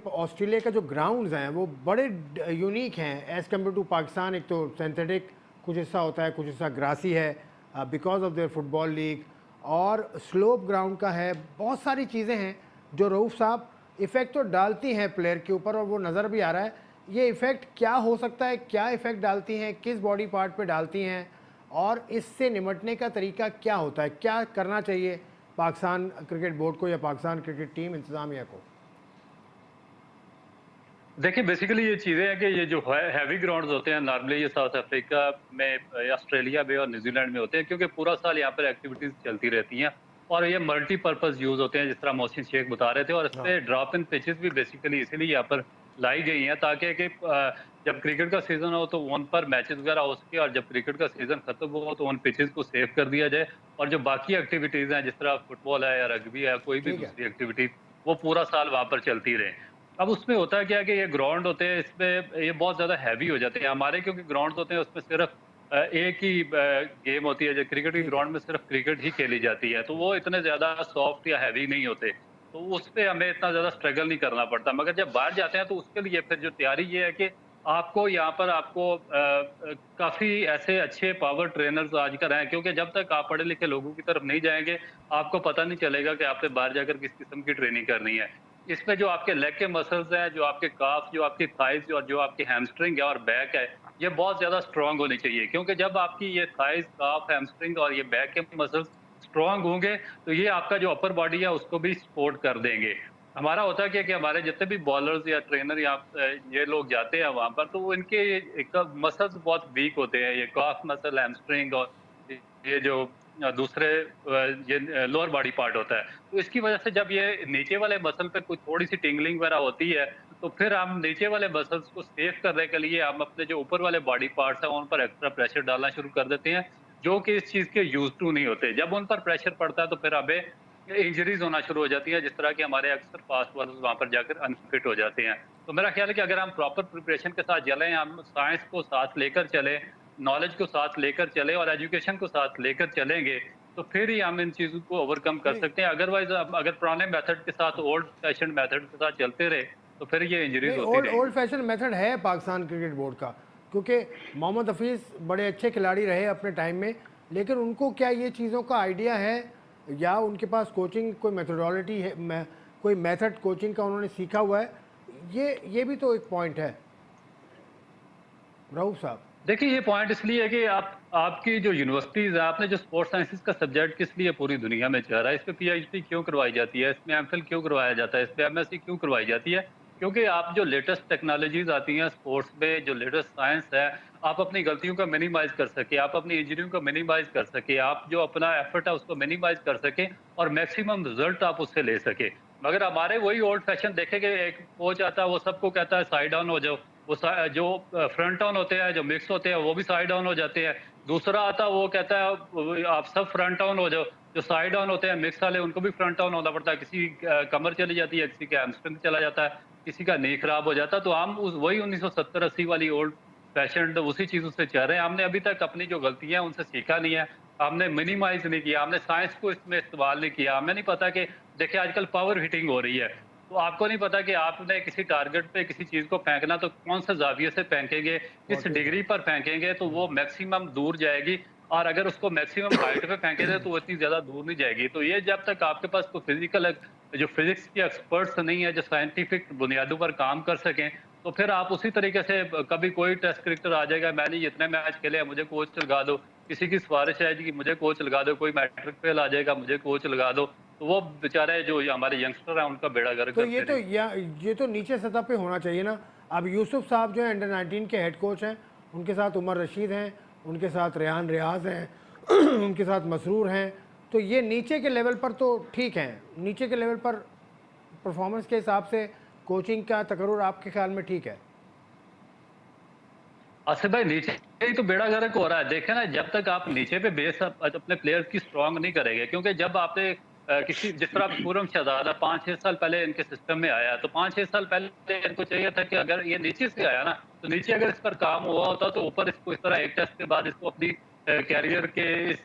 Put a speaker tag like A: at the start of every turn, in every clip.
A: Australia का जो grounds हैं वो बड़े यूनिक हैं एज़ कम्पेयर टू पाकिस्तान। एक तो सिंथेटिक कुछ हिस्सा होता है, कुछ हिस्सा ग्रासी है because of their football league, और स्लोप ग्राउंड का है। बहुत सारी चीज़ें हैं जो रऊफ़ साहब इफ़ेक्ट तो डालती हैं प्लेयर के ऊपर, और वो नज़र भी आ रहा है। ये इफ़ेक्ट क्या हो सकता है, क्या इफ़ेक्ट डालती हैं, किस बॉडी पार्ट पे डालती हैं, और इससे निमटने का तरीका क्या होता है, क्या करना चाहिए पाकिस्तान क्रिकेट बोर्ड को या पाकिस्तान क्रिकेट टीम इंतज़ामिया को?
B: देखिए बेसिकली ये चीज़ें हैं कि ये जो है हैवी ग्राउंड्स होते हैं नॉर्मली ये साउथ अफ्रीका में, ऑस्ट्रेलिया में और न्यूजीलैंड में होते हैं, क्योंकि पूरा साल यहाँ पर एक्टिविटीज़ चलती रहती हैं और ये मल्टीपर्पज़ यूज़ होते हैं, जिस तरह मोहसिन शेख बता रहे थे। और इस
A: हाँ।
B: पे ड्रॉप इन पिचेस भी बेसिकली इसीलिए यहाँ पर लाई गई हैं ताकि जब क्रिकेट का सीज़न हो तो उन पर मैचेस वगैरह हो सके, और जब क्रिकेट का सीज़न खत्म हो तो उन पिचेस को सेव कर दिया जाए, और जो बाकी एक्टिविटीज़ हैं जिस तरह फुटबॉल है या रग्बी है, कोई भी
A: ठीक है।
B: दूसरी एक्टिविटी, वो पूरा साल वहाँ पर चलती रहे। अब उसमें होता क्या है कि ये ग्राउंड होते हैं, इसमें ये बहुत ज़्यादा हैवी हो जाते हैं हमारे, क्योंकि ग्राउंड होते हैं उसमें सिर्फ एक ही गेम होती है। जो क्रिकेट की
A: ठीक है।
B: ग्राउंड में सिर्फ क्रिकेट ही खेली जाती है, तो वो इतने ज़्यादा सॉफ्ट या हैवी नहीं होते, तो उस पे हमें इतना ज़्यादा स्ट्रगल नहीं करना पड़ता। मगर जब बाहर जाते हैं तो उसके लिए फिर जो तैयारी ये है कि आपको यहाँ पर काफ़ी ऐसे अच्छे पावर ट्रेनर्स आजकल हैं, क्योंकि जब तक आप पढ़े लिखे लोगों की तरफ नहीं जाएँगे, आपको पता नहीं चलेगा कि आपने बाहर जाकर किस किस्म की ट्रेनिंग करनी है। इसमें जो आपके लेग के मसल्स हैं, जो आपके काफ, जो आपकी थाइज़ और जो आपकी हैमस्ट्रिंग है और बैक है, ये बहुत ज़्यादा स्ट्रॉन्ग होनी चाहिए, क्योंकि जब आपकी ये थाइज़, काफ, हैमस्ट्रिंग और ये बैक के मसल्स स्ट्रॉन्ग होंगे, तो ये आपका जो अपर बॉडी है उसको भी सपोर्ट कर देंगे। हमारा होता क्या है कि हमारे जितने भी बॉलर्स या ट्रेनर या ये लोग जाते हैं वहाँ पर, तो वो इनके एक मसल्स बहुत वीक होते हैं, ये काफ मसल, हैमस्ट्रिंग और ये जो दूसरे ये लोअर बॉडी पार्ट होता है। तो इसकी वजह से जब ये नीचे वाले मसल पे कोई थोड़ी-सी टिंगलिंग वगैरह होती है, तो फिर हम नीचे वाले मसल्स को सेव करने के लिए हम अपने जो ऊपर वाले बॉडी पार्ट्स हैं, उन पर एक्स्ट्रा प्रेशर डालना शुरू कर देते हैं, जो कि इस चीज़ के यूज़्ड टू नहीं होते। जब उन पर प्रेशर पड़ता है, तो फिर हमें इंजरीज़ होना शुरू हो जाती है, जिस तरह के हमारे अक्सर फास्ट बॉलर्स वहाँ पर जाकर अनफिट हो जाते हैं। तो मेरा ख्याल है कि अगर हम प्रॉपर प्रिपरेशन के साथ चलें, हम साइंस को साथ लेकर चलें, नॉलेज को साथ लेकर चलें और एजुकेशन को साथ लेकर चलेंगे, तो फिर ही हम इन चीज़ों को ओवरकम कर
A: नहीं,
B: सकते हैं। अदरवाइज़ हम अगर पुराने मेथड के साथ, ओल्ड फैशन मेथड के साथ चलते रहे, तो फिर ये इंजरीज़
A: नहीं,
B: होती
A: ओल्ड ओल्ड
B: रहेंगी।
A: फैशन मेथड है पाकिस्तान क्रिकेट बोर्ड का, क्योंकि मोहम्मद हफीज़ बड़े अच्छे खिलाड़ी रहे अपने टाइम में, लेकिन उनको क्या ये चीज़ों का आइडिया है, या उनके पास कोचिंग कोई मेथोडोलॉजी है, कोई मेथड कोचिंग का उन्होंने सीखा हुआ है? ये भी तो एक पॉइंट है रऊफ साहब।
B: देखिए, ये पॉइंट इसलिए है कि आपकी जो यूनिवर्सिटीज़ है, आपने जो स्पोर्ट्स साइंसेज़ का सब्जेक्ट किस लिए पूरी दुनिया में चल रहा है, इस पे पीएचडी क्यों करवाई जाती है, इसमें एमफिल क्यों करवाया जाता है, इस पे एमएससी क्यों करवाई जाती है? क्योंकि आप जो लेटेस्ट टेक्नोलॉजीज़ आती हैं स्पोर्ट्स में, जो लेटेस्ट साइंस है, आप अपनी गलतियों को मिनिमाइज़ कर सकें, आप अपनी इंजरियों को मिनिमाइज़ कर सकें, आप जो अपना एफर्ट है उसको मिनिमाइज़ कर सकें और मैक्सिमम रिज़ल्ट आप उससे ले सकें। मगर हमारे वही ओल्ड फैशन देखें कि एक कोच आता है, वो सबको कहता है साइड डाउन हो जाओ। वो जो फ्रंट ऑन होते हैं, जो मिक्स होते हैं, वो भी साइड ऑन हो जाते हैं। दूसरा आता है, वो कहता है आप सब फ्रंट ऑन हो जाओ। जो साइड ऑन होते हैं मिक्स वाले, उनको भी फ्रंट ऑन होना पड़ता है। किसी कमर चली जाती है, किसी का हैमस्ट्रिंग चला जाता है, किसी का नी खराब हो जाता है। तो हम उस वही 1970-80 वाली ओल्ड फैशन उसी चीज़ों से चल रहे हैं। हमने अभी तक अपनी जो गलतियाँ हैं उनसे सीखा नहीं है। हमने मिनिमाइज़ नहीं किया, हमने साइंस को इसमें इस्तेमाल नहीं किया। हमें नहीं पता कि देखिए आजकल पावर हिटिंग हो रही है। तो आपको नहीं पता कि आपने किसी टारगेट पे किसी चीज़ को फेंकना, तो कौन से ज़ाविये से फेंकेंगे, किस
A: बहुत
B: डिग्री पर फेंकेंगे तो वो मैक्सिमम दूर जाएगी, और अगर उसको मैक्सिमम हाइट पे फेंकेंगे तो वो इतनी ज़्यादा दूर नहीं जाएगी। तो ये जब तक आपके पास कोई जो फिज़िक्स के एक्सपर्ट्स नहीं है, जो साइंटिफिक बुनियादों पर काम कर सकें, तो फिर आप उसी तरीके से कभी कोई टेस्ट क्रिकेटर आ जाएगा, मैंने इतने मैच खेले हैं, मुझे कोच लगा दो। किसी की सिफ़ारिश है जी कि मुझे कोच लगा दो, कोई मैट्रिक फेल आ जाएगा, मुझे कोच लगा दो। तो वो बेचारे जो ये हमारे यंगस्टर हैं, उनका बेड़ा गर्क
A: तो
B: करते रहेंगे।
A: ये तो नीचे सतह पे होना चाहिए ना। अब यूसुफ साहब जो है अंडर 19 के हेड कोच हैं, उनके साथ उमर रशीद हैं, उनके साथ रेहान रियाज हैं, उनके साथ मसरूर हैं, तो ये नीचे के लेवल पर तो ठीक हैं, नीचे के लेवल पर परफॉर्मेंस के हिसाब से कोचिंग का तकर्रुर आपके ख्याल में ठीक है?
B: आसिफ भाई, नीचे ही तो बेड़ा गर्क हो रहा है। देखें ना, जब तक आप नीचे पे बेस अपने प्लेयर्स की स्ट्रांग नहीं करेंगे, क्योंकि जब आपने किसी जिस तरह पूरम शहजादा 5-6 साल पहले इनके सिस्टम में आया, तो 5-6 साल पहले इनको चाहिए था कि अगर ये नीचे से आया ना, तो नीचे अगर इस पर काम हुआ होता तो ऊपर इसको इस तरह एक टेस्ट के बाद इसको अपनी कैरियर के इस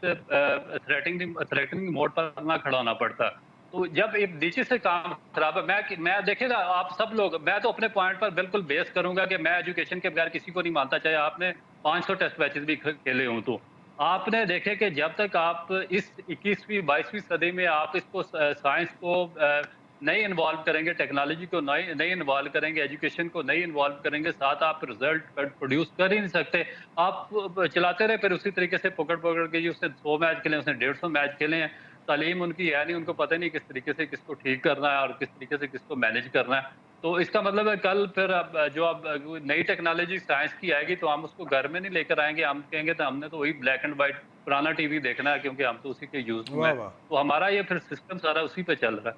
B: थ्रेटनिंग मोड पर ना खड़ा होना पड़ता। तो जब एक नीचे से काम खराब है, मैं देखिए ना, आप सब लोग, मैं तो अपने पॉइंट पर बिल्कुल बेस करूंगा कि मैं एजुकेशन के बगैर किसी को नहीं मानता, चाहे आपने 500 टेस्ट मैचेस भी खेले हों। तो आपने देखे कि जब तक आप इस 21वीं 22वीं सदी में आप इसको साइंस को नहीं इन्वॉल्व करेंगे, टेक्नोलॉजी को नहीं नहीं इन्वॉल्व करेंगे, एजुकेशन को नहीं इन्वॉल्व करेंगे, साथ आप रिजल्ट प्रोड्यूस कर ही नहीं सकते। आप चलाते रहे फिर उसी तरीके से पकड़ पकड़ के, जी उसने 100 मैच खेले, उसने 150 मैच खेले हैं, तालीम उनकी है नहीं, उनको पता नहीं किस तरीके से किसको ठीक करना है और किस तरीके से किसको मैनेज करना है। तो इसका मतलब है कल फिर अब नई टेक्नोलॉजी साइंस की आएगी तो हम उसको घर में नहीं लेकर आएंगे, हम कहेंगे तो हमने तो वही ब्लैक एंड व्हाइट पुराना टीवी देखना है, क्योंकि हम तो उसी के यूज में
A: वाह
B: हैं।
A: वाह।
B: तो हमारा ये फिर सिस्टम सारा उसी पे चल रहा है।